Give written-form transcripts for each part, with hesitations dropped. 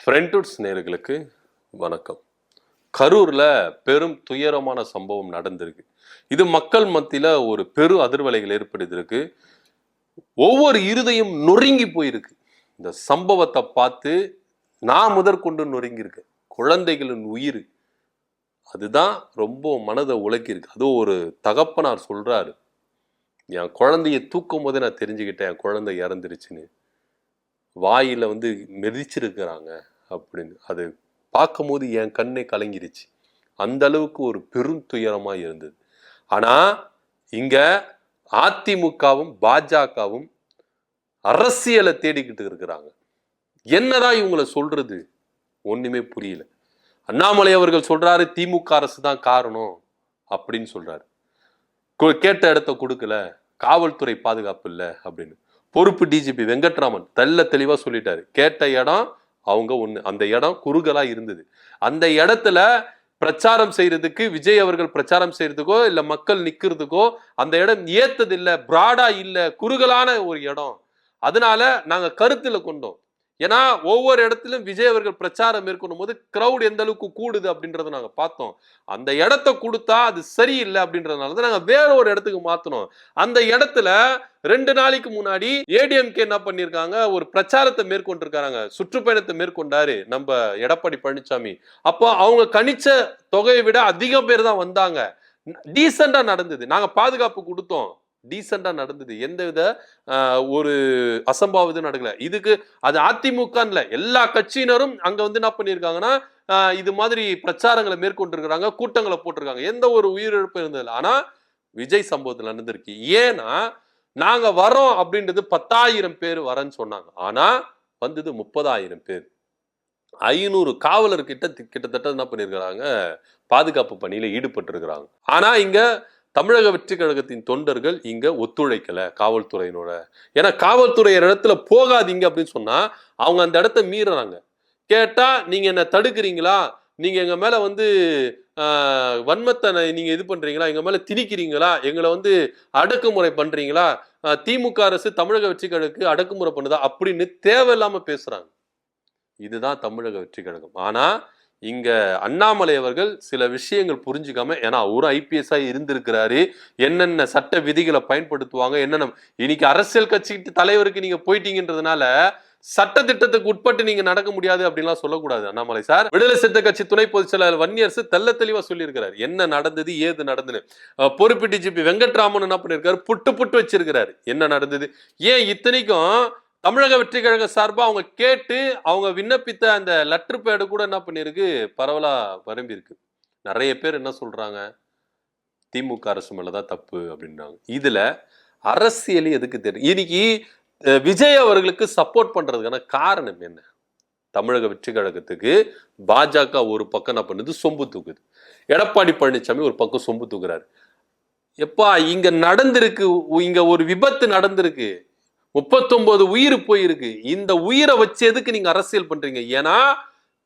ஃப்ரெண்ட்வுட்ஸ் நேயர்களுக்கு வணக்கம். கரூர்ல பெரும் துயரமான சம்பவம் நடந்திருக்கு. இது மக்கள் மத்தியில ஒரு பெரு அதிர்வலைகள் ஏற்படுத்திருக்கு. ஒவ்வொரு இருதயம் நொறுங்கி போயிருக்கு. இந்த சம்பவத்தை பார்த்து நான் முதற்கொண்டு நொறுங்கி இருக்கேன். குழந்தைகளின் உயிர் அதுதான் ரொம்ப மனதை உலக்கியிருக்கு. அதுவும் ஒரு தகப்பனார் சொல்றாரு, என் குழந்தைய தூக்கும் போதே நான் தெரிஞ்சுக்கிட்டேன் என் குழந்தை இறந்துருச்சுன்னு. வாயில மிதிச்சிருக்கிறாங்க அப்படின்னு. அது பார்க்கும்போது என் கண்ணே கலங்கிருச்சு. அந்த அளவுக்கு ஒரு பெரும் துயரமா இருந்தது. ஆனா இங்க அதிமுகவும் பாஜகவும் அரசியலை தேடிக்கிட்டு இருக்கிறாங்க. என்னதான் இவங்களை சொல்றது ஒண்ணுமே புரியல. அண்ணாமலை அவர்கள் சொல்றாரு திமுக அரசு தான் காரணம் அப்படின்னு சொல்றாரு. கேட்ட இடத்த கொடுக்கல, காவல்துறை பாதுகாப்பு இல்லை அப்படின்னு. பொறுப்பு டிஜிபி வெங்கட்ராமன் தெளிவா சொல்லிட்டாரு, கேட்ட இடம் அவங்க ஒண்ணு, அந்த இடம் குறுகலா இருந்தது. அந்த இடத்துல பிரச்சாரம் செய்யறதுக்கு, விஜய் அவர்கள் பிரச்சாரம் செய்யறதுக்கோ இல்ல மக்கள் நிக்கிறதுக்கோ அந்த இடம் ஏத்தது இல்ல, பிராடா இல்ல, குறுகலான ஒரு இடம். அதனால நாங்க கருத்துல கொண்டோம். ஏன்னா ஒவ்வொரு இடத்திலும் விஜய் அவர்கள் பிரச்சாரம் மேற்கொள்ளும் போது கிரௌட் எந்த அளவுக்கு கூடுது அப்படின்றத நாங்க பார்த்தோம். அந்த இடத்த கொடுத்தா அது சரியில்லை அப்படின்றதுனாலதான் நாங்க வேற ஒரு இடத்துக்கு மாத்தணும். அந்த இடத்துல 2 நாளைக்கு முன்னாடி ஏடிஎம்கே என்ன பண்ணிருக்காங்க, ஒரு பிரச்சாரத்தை மேற்கொண்டிருக்காங்க. சுற்றுப்பயணத்தை மேற்கொண்டாரு நம்ம எடப்பாடி பழனிசாமி. அப்போ அவங்க கணிச்ச தொகையை விட அதிகம் பேர் தான் வந்தாங்க. டீசெண்டா நடந்தது. நாங்க பாதுகாப்பு கொடுத்தோம், டீசெண்டா நடந்தது. எந்தவித ஒரு அசம்பாவிதம் நடக்கல. இதுக்கு அது அதிமுக இல்ல, எல்லா கட்சியினரும் அங்க என்ன பண்ணிருக்காங்கன்னா இது மாதிரி பிரச்சாரங்களை மேற்கொண்டிருக்கிறாங்க, கூட்டங்களை போட்டிருக்காங்க. எந்த ஒரு உயிரிழப்பு இருந்தது. ஆனா விஜய் சம்பவத்தில் நடந்திருக்கு. ஏன்னா நாங்க வரோம் அப்படின்றது 10,000 பேர் வரேன்னு சொன்னாங்க. ஆனா வந்தது 30,000 பேர். 500 காவலர் கிட்டத்தட்ட என்ன பண்ணிருக்கிறாங்க, பாதுகாப்பு பணியில ஈடுபட்டு இருக்கிறாங்க. ஆனா இங்க தமிழக வெற்றி கழகத்தின் தொண்டர்கள் இங்க ஒத்துழைக்கல காவல்துறையினோட. ஏன்னா காவல்துறை இடத்துல போகாதீங்க அப்படின்னு சொன்னா அவங்க அந்த இடத்த மீறாங்க. கேட்டா நீங்க என்ன தடுக்கிறீங்களா, நீங்க எங்க மேல வன்மத்தை நீங்க இது பண்றீங்களா, எங்க மேல திணிக்கிறீங்களா, எங்களை அடக்குமுறை பண்றீங்களா, திமுக அரசு தமிழக வெற்றி கழகத்துக்கு அடக்குமுறை பண்ணுதா அப்படின்னு தேவையில்லாம பேசுறாங்க. இதுதான் தமிழக வெற்றி கழகம். ஆனா இங்க அண்ணாமலை அவர்கள் சில விஷயங்கள் புரிஞ்சுக்காம, ஏன்னா ஒரு ஐபிஎஸ் இருந்திருக்கிறாரு, என்னென்ன சட்ட விதிகளை பயன்படுத்துவாங்க, என்னென்ன இன்னைக்கு அரசியல் கட்சி தலைவருக்கு நீங்க போயிட்டீங்கன்றதுனால சட்ட திட்டத்துக்கு உட்பட்டு நீங்க நடக்க முடியாது அப்படின்லாம் சொல்லக்கூடாது. அண்ணாமலை சார் விடுதலை சிறுத்தை கட்சி துணை பொதுச் செயலாளர் வன்னியரசு தெளிவா சொல்லியிருக்கிறார், என்ன நடந்தது ஏது நடந்தது. பொறுப்பு டிஜிபி வெங்கட்ராமன் என்ன பண்ணிருக்காரு, புட்டு வச்சிருக்கிறாரு என்ன நடந்தது. ஏன் இத்தனைக்கும் தமிழக வெற்றி கழக சார்பா அவங்க கேட்டு அவங்க விண்ணப்பித்த அந்த லெட்டர் பேடு கூட என்ன பண்ணிருக்கு, பரவலா பரம்பி இருக்கு. நிறைய பேர் என்ன சொல்றாங்க, திமுக அரசு மேலதான் தப்பு அப்படின்றாங்க. இதுல அரசியல் எதுக்கு தெரியும். இன்னைக்கு விஜய் அவர்களுக்கு சப்போர்ட் பண்றதுக்கான காரணம் என்ன? தமிழக வெற்றி கழகத்துக்கு பாஜக ஒரு பக்கம் என்ன பண்ணுது, சொம்பு தூக்குது. எடப்பாடி பழனிசாமி ஒரு பக்கம் சொம்பு தூக்குறாரு. எப்பா இங்க நடந்திருக்கு, இங்க ஒரு விபத்து நடந்திருக்கு, 39 உயிர் போயிருக்கு. இந்த உயிரை வச்சு எதுக்கு நீங்க அரசியல் பண்றீங்க? ஏன்னா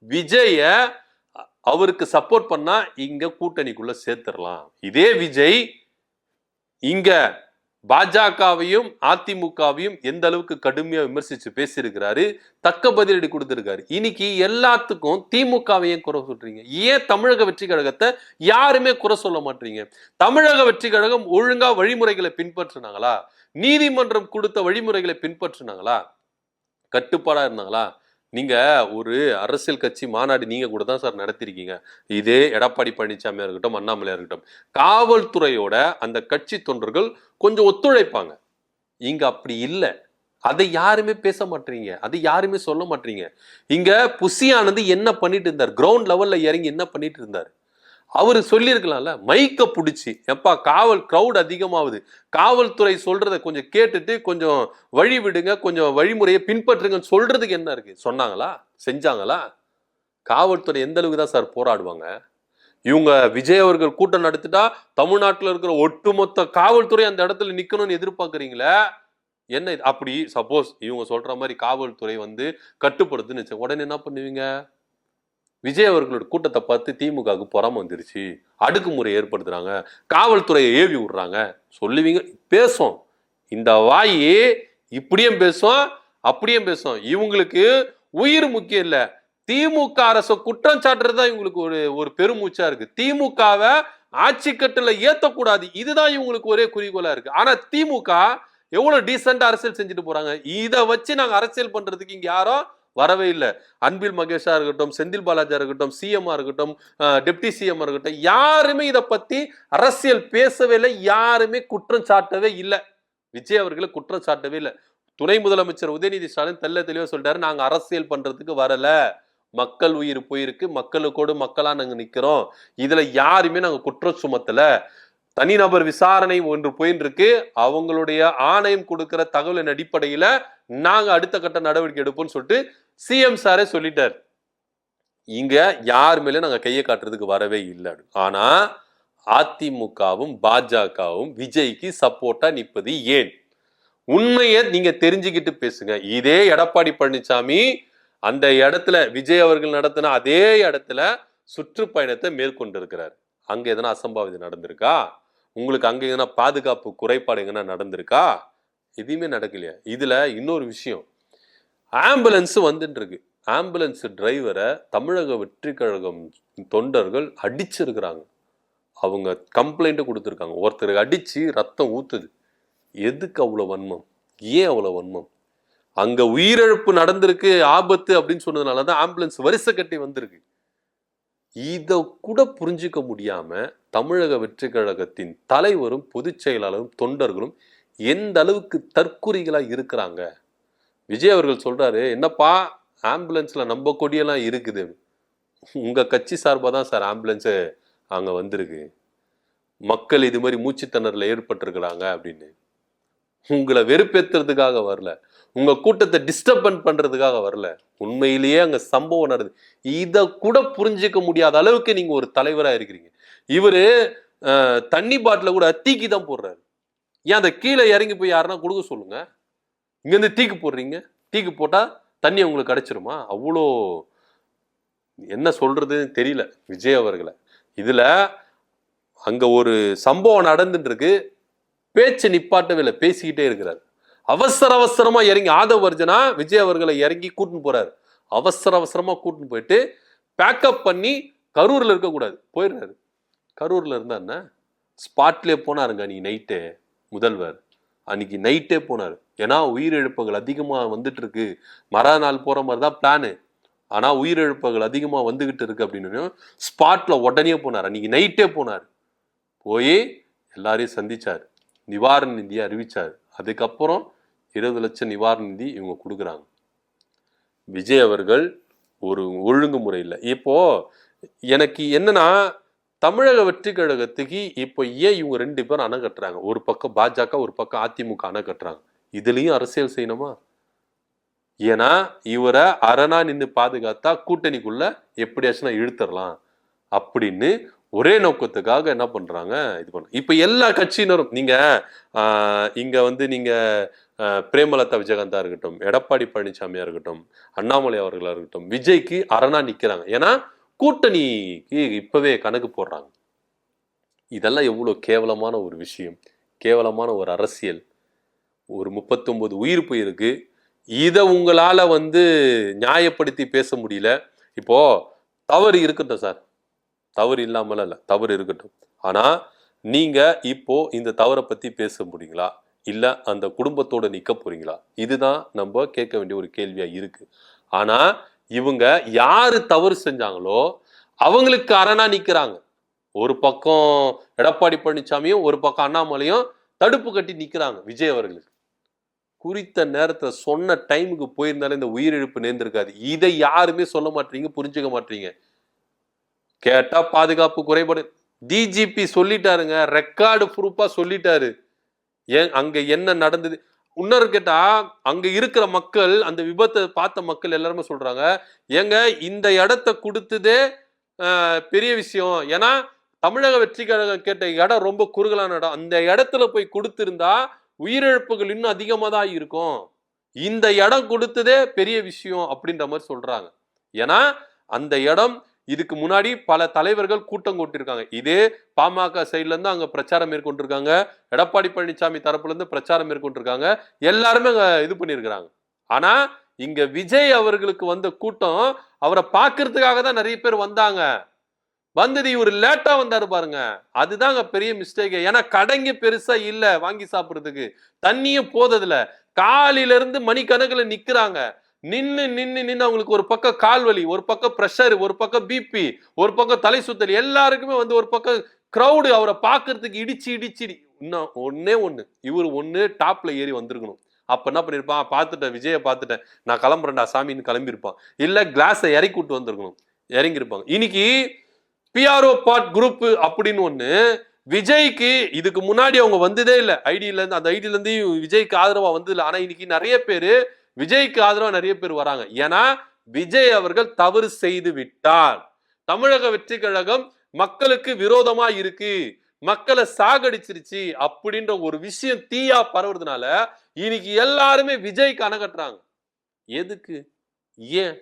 விஜய அவருக்கு சப்போர்ட் பண்ணா இங்க கூட்டணிக்குள்ள சேர்த்துடலாம். இதே விஜய் இங்க பாஜகவையும் அதிமுகவையும் எந்த அளவுக்கு கடுமையா விமர்சிச்சு பேசியிருக்கிறாரு, தக்க பதிலடி கொடுத்திருக்காரு. இன்னைக்கு எல்லாத்துக்கும் திமுகவையும் குறை சொல்றீங்க, ஏன் தமிழக வெற்றி கழகத்தை யாருமே குறை சொல்ல மாட்டீங்க? தமிழக வெற்றி கழகம் ஒழுங்கா வழிமுறைகளை பின்பற்றினாங்களா? நீதிமன்றம் கொடுத்த வழிமுறைகளை பின்பற்றினாங்களா? கட்டுப்பாடா இருந்தாங்களா? நீங்க ஒரு அரசியல் கட்சி மாநாடு நீங்க கூட தான் சார் நடத்திருக்கீங்க. இதே எடப்பாடி பழனிசாமியா இருக்கட்டும், அண்ணாமலையா இருக்கட்டும், காவல்துறையோட அந்த கட்சி தொண்டர்கள் கொஞ்சம் ஒத்துழைப்பாங்க. இங்க அப்படி இல்லை. அதை யாருமே பேச மாட்டீங்க, அதை யாருமே சொல்ல மாட்டீங்க. இங்க புசியானது என்ன பண்ணிட்டு இருந்தார், கிரவுண்ட் லெவல்ல இறங்கி என்ன பண்ணிட்டு இருந்தார்? அவரு சொல்லியிருக்கலாம்ல, மைக்க பிடிச்சி, எப்பா காவல் கிரௌட் அதிகமாகுது, காவல்துறை சொல்றதை கொஞ்சம் கேட்டுட்டு கொஞ்சம் வழி விடுங்க, கொஞ்சம் வழிமுறையை பின்பற்றுங்கன்னு சொல்றதுக்கு என்ன இருக்கு? சொன்னாங்களா? செஞ்சாங்களா? காவல்துறை எந்த அளவுக்கு தான் சார் போராடுவாங்க? இவங்க விஜய் அவர்கள் கூட்டம் நடத்திட்டா தமிழ்நாட்டில் இருக்கிற ஒட்டுமொத்த காவல்துறை அந்த இடத்துல நிக்கணும்னு எதிர்பார்க்குறீங்களே, என்ன அப்படி சப்போஸ் இவங்க சொல்ற மாதிரி காவல்துறை கட்டுப்படுத்துன்னு உடனே என்ன பண்ணுவீங்க? விஜய் அவர்களோட கூட்டத்தை பார்த்து திமுகவுக்கு பொறாம வந்துருச்சு, அடுக்குமுறை ஏற்படுத்துறாங்க, காவல்துறையை ஏவி விடுறாங்க சொல்லுவீங்க. பேசும் இந்த வாயி, இப்படியும் பேசும் அப்படியும் பேசும். இவங்களுக்கு உயிர் முக்கியம் இல்லை, திமுக அரசு குற்றம் சாட்டுறதுதான் இவங்களுக்கு ஒரு ஒரு பெருமூச்சா இருக்கு. திமுகவை ஆட்சி கட்டுல ஏத்தக்கூடாது, இதுதான் இவங்களுக்கு ஒரே குறிக்கோளா இருக்கு. ஆனா திமுக எவ்வளவு டீசென்ட் அரசியல் செஞ்சுட்டு போறாங்க. இதை வச்சு நாங்க அரசியல் பண்றதுக்கு இங்க யாரும் வரவே இல்லை. அன்பில் மகேஷா இருக்கட்டும், செந்தில் பாலாஜா இருக்கட்டும், சிஎம் இருக்கட்டும், டெப்டி சிஎம் இருக்கட்டும், யாருமே இதை பத்தி அரசியல் பேசவே இல்லை, யாருமே குற்றம் சாட்டவே இல்லை. விஜய் அவர்களை குற்றம் சாட்டவே இல்லை. துணை முதலமைச்சர் உதயநிதி ஸ்டாலின் தெளிவா சொல்லிட்டாரு, நாங்க அரசியல் பண்றதுக்கு வரல, மக்கள் உயிர் போயிருக்கு, மக்களுக்கோடு மக்களா நாங்க நிக்கிறோம், இதுல யாருமே நாங்க குற்றம் சுமத்தல, தனிநபர் விசாரணை ஒன்று போயின்னு இருக்கு, அவங்களுடைய ஆணையம் கொடுக்கிற தகவலின் அடிப்படையில நாங்க அடுத்த கட்ட நடவடிக்கை எடுப்போம்னு சொல்லிட்டு சிஎம் சாரே சொல்லிட்டார். இங்க யார் மேல நாங்க கையை காட்டுறதுக்கு வரவே இல்லை. ஆனா அதிமுகவும் பாஜகவும் விஜய்க்கு சப்போர்ட்டா நிற்பது ஏன்? உண்மையை நீங்க தெரிஞ்சுக்கிட்டு பேசுங்க. இதே எடப்பாடி பழனிசாமி அந்த இடத்துல விஜய் அவர்கள் நடத்தின அதே இடத்துல சுற்றுப்பயணத்தை மேற்கொண்டிருக்கிறார். அங்க எதனா அசம்பாவிதம் நடந்திருக்கா? உங்களுக்கு அங்க எதனா பாதுகாப்பு குறைபாடு எங்கன்னா நடந்திருக்கா? எதுவுமே நடக்கலையா? இதுல இன்னொரு விஷயம், ஆம்புலன்ஸ் வந்துட்டு இருக்கு. ஆம்புலன்ஸ் டிரைவரை தமிழக வெற்றி கழகம் தொண்டர்கள் அடிச்சிருக்கிறாங்க. அவங்க கம்ப்ளைண்ட் கொடுத்துருக்காங்க. ஒருத்தருக்கு அடிச்சு ரத்தம் ஊத்துது. எதுக்கு அவ்வளவு வன்மம்? ஏன் அவ்வளவு வன்மம்? அங்க உயிரிழப்பு நடந்திருக்கு, ஆபத்து அப்படின்னு சொன்னதுனாலதான் ஆம்புலன்ஸ் வரிசை கட்டி வந்திருக்கு. இதை கூட புரிஞ்சுக்க முடியாம தமிழக வெற்றி கழகத்தின் தலைவரும் பொதுச் செயலாளரும் தொண்டர்களும் எந்த அளவுக்கு தற்குறிகளா இருக்கிறாங்க. விஜய் அவர்கள் சொல்றாரு, என்னப்பா ஆம்புலன்ஸ்ல நம்ம கொடியெல்லாம் இருக்குது, உங்க கட்சி சார்பா தான் சார் ஆம்புலன்ஸ் அங்க வந்திருக்கு, மக்கள் இது மாதிரி மூச்சு திணறல ஏற்பட்டிருக்கிறாங்க அப்படின்னு. உங்களை வெறுப்பேற்றுறதுக்காக வரல, உங்க கூட்டத்தை டிஸ்டர்பன் பண்றதுக்காக வரல, உண்மையிலேயே அங்க சம்பவம் நடக்குது. இத கூட புரிஞ்சுக்க முடியாத அளவுக்கு நீங்க ஒரு தலைவரா இருக்கிறீங்க. இவரு தண்ணி பாட்டில கூட தீக்கி தான் போடுறாரு. ஏன் அந்த கீழே இறங்கி போய் யாருன்னா கொடுக்க சொல்லுங்க. இங்க இருந்து தீக்கு போடுறீங்க, தீக்கு போட்டா தண்ணி உங்களுக்கு கிடைச்சிருமா? அவ்வளோ என்ன சொல்றதுன்னு தெரியல விஜய் அவர்களை. இதுல அங்க ஒரு சம்பவம் நடந்துட்டு இருக்கு, பேச்சு நிப்பாட்டவே இல்லை, பேசிக்கிட்டே இருக்கிறார். அவசரமா இறங்கி ஆதவ் அர்ஜுனா விஜய் அவர்களை இறங்கி கூட்டின்னு போறாரு. அவசரமா கூட்டின்னு போயிட்டு பேக்கப் பண்ணி கரூர்ல இருக்கக்கூடாது போயிடுறாரு. கரூர்ல இருந்தா என்ன, ஸ்பாட்லேயே போனாருங்க அன்னைக்கு நைட்டே. முதல்வர் அன்னைக்கு நைட்டே போனாரு. ஏன்னா உயிரிழப்புகள் அதிகமா வந்துட்டு இருக்கு, மறுநாள் போற மாதிரி தான் பிளானு, ஆனா உயிரிழப்புகள் அதிகமா வந்துகிட்டு இருக்கு அப்படின்னு ஸ்பாட்ல உடனே போனார். அன்னைக்கு நைட்டே போனார். போய் எல்லாரையும் சந்திச்சார், நிவாரண நிதியை அறிவிச்சார். அதுக்கப்புறம் 20 லட்சம் நிவாரண நிதி இவங்க கொடுக்குறாங்க. விஜய் அவர்கள் ஒரு ஒழுங்குமுறை இல்லை. இப்போ எனக்கு என்னன்னா, தமிழக வெற்றி கழகத்துக்கு இப்போ ஏன் இவங்க 2 பேரும் அணை கட்டுறாங்க? ஒரு பக்கம் பாஜக, ஒரு பக்கம் அதிமுக அணை கட்டுறாங்க. இதுலயும் அரசியல் செய்யணுமா? ஏன்னா இவரை அரணா நின்று பாதுகாத்தா கூட்டணிக்குள்ள எப்படியாச்சும் இழுத்துடலாம் அப்படின்னு ஒரே நோக்கத்துக்காக என்ன பண்றாங்க, இது பண்ண. இப்ப எல்லா கட்சியினரும் நீங்க இங்க வந்து நீங்க பிரேமலதா விஜயகாந்தா இருக்கட்டும், எடப்பாடி பழனிசாமியா இருக்கட்டும், அண்ணாமலை அவர்களா இருக்கட்டும், விஜய்க்கு அரணா நிக்கிறாங்க. ஏன்னா கூட்டணிக்கு இப்பவே கணக்கு போடுறாங்க. இதெல்லாம் எவ்வளவு கேவலமான ஒரு விஷயம், கேவலமான ஒரு அரசியல். ஒரு 39 உயிர் போயிருக்கு. இதை உங்களால வந்து நியாயப்படுத்தி பேச முடியல. இப்போ தவறு இருக்கட்டும் சார், தவறு இல்லாமல் இல்ல, தவறு இருக்கட்டும். ஆனா நீங்க இப்போ இந்த தவறை பத்தி பேச முடியுங்களா? இல்ல அந்த குடும்பத்தோட நிக்க போறீங்களா? இதுதான் நம்ம கேட்க வேண்டிய ஒரு கேள்வியா இருக்கு. ஆனா இவங்க யாரு தவறு செஞ்சாங்களோ அவங்களுக்கு அரணா நிக்கிறாங்க. ஒரு பக்கம் எடப்பாடி பழனிசாமியும் ஒரு பக்கம் அண்ணாமலையும் தடுப்பு கட்டி நிக்கிறாங்க விஜய் அவர்களுக்கு. குறித்த நேரத்துல சொன்ன டைமுக்கு போயிருந்தாலும் இந்த உயிரிழப்பு நேர்ந்திருக்காது. இதை யாருமே சொல்ல மாட்டீங்க, புரிஞ்சுக்க மாட்டீங்க. கேட்டா பாதுகாப்பு குறைபாடு, டிஜிபி சொல்லிட்டாருங்க, ரெக்கார்டு ப்ரூஃபா சொல்லிட்டாரு. ஏன் அங்க என்ன நடந்தது? இன்னொரு கேட்டா அங்க இருக்கிற மக்கள், அந்த விபத்தை பார்த்த மக்கள் எல்லாருமே சொல்றாங்க, ஏங்க இந்த இடத்தை கொடுத்ததே பெரிய விஷயம். ஏன்னா தமிழக வெற்றி கழகம் கேட்ட இடம் ரொம்ப குறுகலான இடம். அந்த இடத்துல போய் கொடுத்திருந்தா உயிரிழப்புகள் இன்னும் அதிகமா தான் இருக்கும். இந்த இடம் கொடுத்ததே பெரிய விஷயம் அப்படின்ற மாதிரி சொல்றாங்க. ஏன்னா அந்த இடம் இதுக்கு முன்னாடி பல தலைவர்கள் கூட்டம் கூட்டிருக்காங்க. இதே பாமக சைட்ல இருந்து அங்க பிரச்சாரம் மேற்கொண்டிருக்காங்க, எடப்பாடி பழனிசாமி தரப்புல இருந்து பிரச்சாரம் மேற்கொண்டிருக்காங்க, எல்லாருமே அங்க இது பண்ணிருக்கிறாங்க. ஆனா இங்க விஜய் அவர்களுக்கு வந்த கூட்டம் அவரை பாக்குறதுக்காக தான் நிறைய பேர் வந்தாங்க. வந்தது இவர் லேட்டா வந்தாரு பாருங்க, அதுதாங்க பெரிய மிஸ்டேக். ஏன்னா கடைங்க பெருசா இல்ல வாங்கி சாப்பிடுறதுக்கு, தண்ணியும் போததுல, காலையில இருந்து மணிக்கணக்கில் நிக்கிறாங்க. நின்னு நின்னு நின்னு அவங்களுக்கு ஒரு பக்கம் கால்வலி, ஒரு பக்கம் பிரஷர், ஒரு பக்கம் பிபி, ஒரு பக்கம் தலை சுத்தல், எல்லாருக்குமே வந்து ஒரு பக்கம் கிரௌடு அவரை பாக்குறதுக்கு இடிச்சு இடிச்சு. இன்னும் ஒன்னே ஒண்ணு, இவர் ஒண்ணு டாப்ல ஏறி வந்திருக்கணும். அப்ப என்ன பண்ணிருப்பான், பாத்துட்டேன் விஜய பாத்துட்டேன், நான் கிளம்புறேன்டா சாமின்னு கிளம்பியிருப்பான். இல்ல கிளாஸை இறக்கி விட்டு வந்திருக்கணும், இறங்கி இருப்பாங்க. இன்னைக்கு பிஆர்ஓ பார்ட் குரூப் அப்படின்னு ஒண்ணு விஜய்க்கு இதுக்கு முன்னாடி அவங்க வந்ததே இல்ல. ஐடியில இருந்து, அந்த ஐடியில இருந்து விஜய்க்கு ஆதரவா வந்தது இல்ல. ஆனா இன்னைக்கு நிறைய பேரு விஜய்க்கு ஆதரவா நிறைய பேர் வராங்க. ஏன்னா விஜய் அவர்கள் தவறு செய்து விட்டார். தமிழக வெற்றி கழகம் மக்களுக்கு விரோதமா இருக்கு, மக்களை சாகடிச்சிருச்சு அப்படின்ற ஒரு விஷயம் தீயா பரவுறதுனால இன்னைக்கு எல்லாருமே விஜய்க்கு அணகட்டுறாங்க. எதுக்கு, ஏன்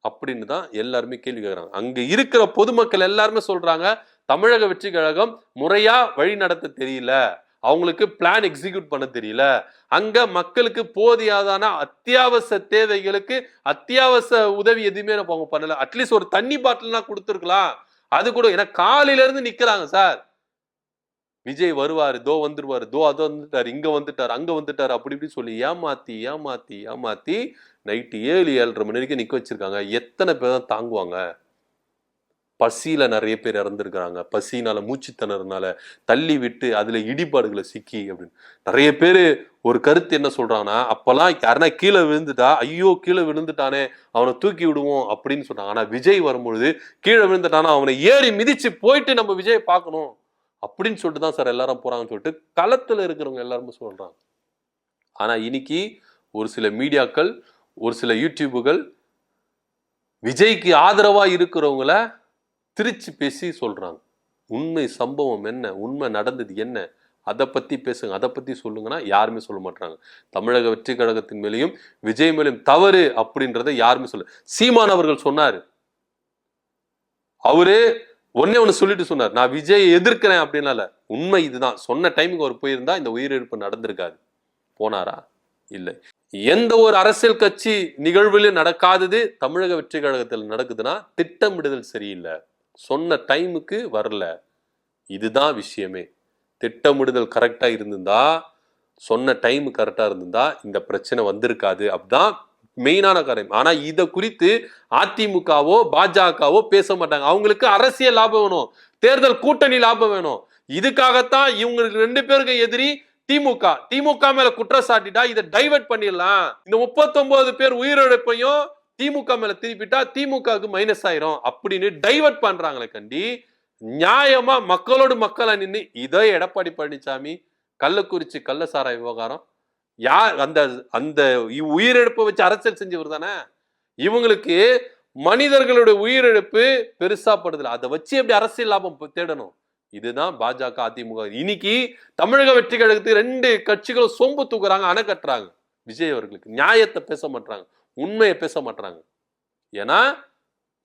அப்படின்னு தான் எல்லாருமே கேள்வி கேட்கறாங்க. அங்க இருக்கிற பொதுமக்கள் எல்லாருமே சொல்றாங்க, தமிழக வெற்றி கழகம் முறையா வழி நடத்த தெரியல, அவங்களுக்கு பிளான் எக்ஸிக்யூட் பண்ண தெரியல, அங்க மக்களுக்கு போதியாதான அத்தியாவசிய தேவைகளுக்கு அத்தியாவசிய உதவி எதுவுமே அவங்க பண்ணல. அட்லீஸ்ட் ஒரு தண்ணி பாட்டில்னா கொடுத்துருக்கலாம். அது கூட ஏன்னா காலையில இருந்து நிக்கிறாங்க சார். விஜய் வருவாரு, தோ வந்துருவாரு, தோ அது வந்துட்டாரு, இங்க வந்துட்டாரு, அங்க வந்துட்டாரு, அப்படி இப்படி சொல்லி ஏமாத்தி ஏமாத்தி ஏமாத்தி நைட்டு 7-7:30 மணி வரைக்கும் நிக்க வச்சிருக்காங்க. எத்தனை பேர் தான் தாங்குவாங்க? பசியில நிறைய பேர் இறந்துருக்காங்க. பசினால, மூச்சு திணறனால, தள்ளி விட்டு அதுல இடிபாடுகளை சிக்கி அப்படின்னு நிறைய பேரு. ஒரு கருத்து என்ன சொல்றாங்கன்னா, அப்பெல்லாம் யாருன்னா கீழே விழுந்துட்டா, ஐயோ கீழே விழுந்துட்டானே அவனை தூக்கி விடுவோம் அப்படின்னு சொன்னாங்க. ஆனா விஜய் வரும்பொழுது கீழே விழுந்துட்டானா அவனை ஏறி மிதிச்சு போயிட்டு நம்ம விஜய் பார்க்கணும் அப்படின்னு சொல்லிட்டு தான் சார் எல்லாரும் போறாங்கன்னு சொல்லிட்டு களத்துல இருக்கிறவங்க எல்லாருமே சொல்றாங்க. ஆனா இன்னைக்கு ஒரு சில மீடியாக்கள், ஒரு சில யூடியூபுகள் விஜய்க்கு ஆதரவா இருக்கிறவங்கள திருச்சி பேசி சொல்றாங்க. உண்மை சம்பவம் என்ன, உண்மை நடந்தது என்ன, அதை பத்தி பேசுங்க, அதை பத்தி சொல்லுங்கன்னா யாருமே சொல்ல மாட்டாங்க. தமிழக வெற்றி கழகத்தின் மேலேயும் விஜய் மேலேயும் தவறு அப்படின்றத யாருமே சொல்ல. சீமான் அவர்கள் சொன்னாரு, அவரு ஒன்னே ஒண்ணு சொல்லிட்டு சொன்னார், நான் விஜய் எதிர்க்கிறேன் அப்படின்னால. உண்மை இதுதான். சொன்ன டைமுக்கு அவர் போயிருந்தா இந்த உயிரிழப்பு நடந்திருக்காது. போனாரா? இல்லை. எந்த ஒரு அரசியல் கட்சி நிகழ்விலும் நடக்காதது தமிழக வெற்றி கழகத்தில் நடக்குதுன்னா திட்டமிடுதல் சரியில்லை, சொன்ன டைமுக்கு வரல, இதுதான் விஷயமே. திட்டமிடுதல் கரெக்டா இருந்திருந்தா, சொன்ன டைம் கரெக்டா இருந்திருந்தா இந்த பிரச்சனை வந்திருக்காது. அப்படிதான் மெயினான காரியம். ஆனா இத குறித்து அதிமுகவோ பாஜகவோ பேச மாட்டாங்க. அவங்களுக்கு அரசியல் லாபம் வேணும், தேர்தல் கூட்டணி லாபம் வேணும். இதுக்காகத்தான் இவங்களுக்கு 2 பேருக்கு எதிரி திமுக. திமுக மேல குற்றம் சாட்டிட்டா இதை டைவர்ட் பண்ணிடலாம். இந்த 39 பேர் உயிரிழப்பையும் திமுக மேல திருப்பிட்டா திமுகவுக்கு மைனஸ் ஆயிரும் அப்படின்னு டைவர்ட் பண்றாங்களே கண்டி. நியாயமா மக்களோடு மக்களா நின்று இதே எடப்பாடி பழனிசாமி கள்ளக்குறிச்சி கள்ளசாராய விவகாரம், யார் அந்த அந்த உயிரிழப்பை வச்சு அரசியல் செஞ்சவர் தானே. இவங்களுக்கு மனிதர்களுடைய உயிரிழப்பு பெருசா படுதல, அதை வச்சு எப்படி அரசியல் லாபம் தேடணும். இதுதான் பாஜக அதிமுக. இன்னைக்கு தமிழக வெற்றி கழகத்துக்கு 2 கட்சிகளும் சொம்பு தூக்குறாங்க, அணை கட்டுறாங்க. விஜய் அவர்களுக்கு நியாயத்தை பேச மாட்டாங்க, உண்மையை பேச மாட்டாங்க. ஏன்னா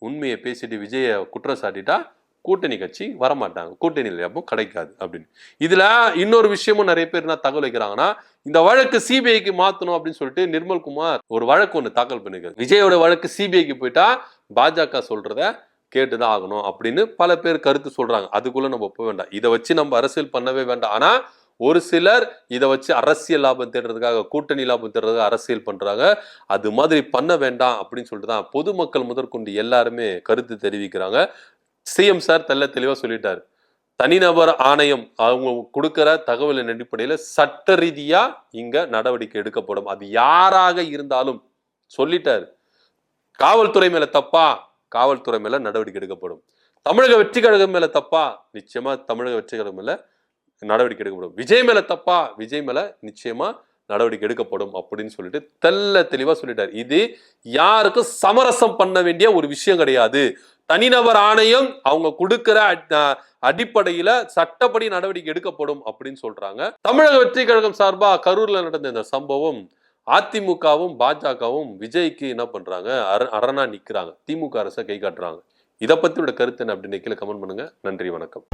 உண்மையை பேசிட்டு விஜய குற்றம் சாட்டிட்டா கூட்டணி கட்சி வரமாட்டாங்க, கூட்டணி லாபம் கிடைக்காது அப்படின்னு. இதுல இன்னொரு விஷயமும் நிறைய பேர் என்ன தகவல் வைக்கிறாங்கன்னா, இந்த வழக்கு சிபிஐக்கு மாத்தணும் அப்படின்னு சொல்லிட்டு நிர்மல்குமார் ஒரு வழக்கு ஒண்ணு தாக்கல் பண்ணிருக்காரு. விஜயோட வழக்கு சிபிஐக்கு போயிட்டா பாஜக சொல்றத கேட்டுதான் ஆகணும் அப்படின்னு பல பேர் கருத்து சொல்றாங்க. அதுக்குள்ள நம்ம போக வேண்டாம், இதை வச்சு நம்ம அரசியல் பண்ணவே வேண்டாம். ஆனா ஒரு சிலர் இதை வச்சு அரசியல் லாபம் தேடுறதுக்காக, கூட்டணி லாபம் தேடுறதுக்காக அரசியல் பண்றாங்க. அது மாதிரி பண்ண வேண்டாம் அப்படின்னு சொல்லிட்டு தான் பொதுமக்கள் முதற்கொண்டு எல்லாருமே கருத்து தெரிவிக்கிறாங்க. சிஎம் சார் தெளிவா சொல்லிட்டாரு, தனிநபர் ஆணையம் அவங்க கொடுக்கிற தகவலின் அடிப்படையில சட்ட ரீதியா இங்க நடவடிக்கை எடுக்கப்படும், அது யாராக இருந்தாலும் சொல்லிட்டாரு. காவல்துறை மேல தப்பா, காவல்துறை மேல நடவடிக்கை எடுக்கப்படும். தமிழக வெற்றி கழகம் மேல தப்பா, நிச்சயமா தமிழக வெற்றி கழகம் மேல நடவடிக்கை எடுக்கப்படும். விஜய் மேல தப்பா, விஜய் மேல நிச்சயமா நடவடிக்கை எடுக்கப்படும் அப்படின்னு சொல்லிட்டு தெளிவா சொல்லிட்டாரு. இது யாருக்கும் சமரசம் பண்ண வேண்டிய ஒரு விஷயம் கிடையாது. தனிநபர் ஆணையம் அவங்க கொடுக்கிற அடிப்படையில சட்டப்படி நடவடிக்கை எடுக்கப்படும் அப்படின்னு சொல்றாங்க. தமிழக வெற்றி கழகம் சார்பா கரூர்ல நடந்த இந்த சம்பவம் அதிமுகவும் பாஜகவும் விஜய்க்கு என்ன பண்றாங்க, அரணா நிக்கிறாங்க, திமுக அரசை கை காட்டுறாங்க. இதை பத்தியோட கருத்து என்ன அப்படின்னு கீழே கமெண்ட் பண்ணுங்க. நன்றி, வணக்கம்.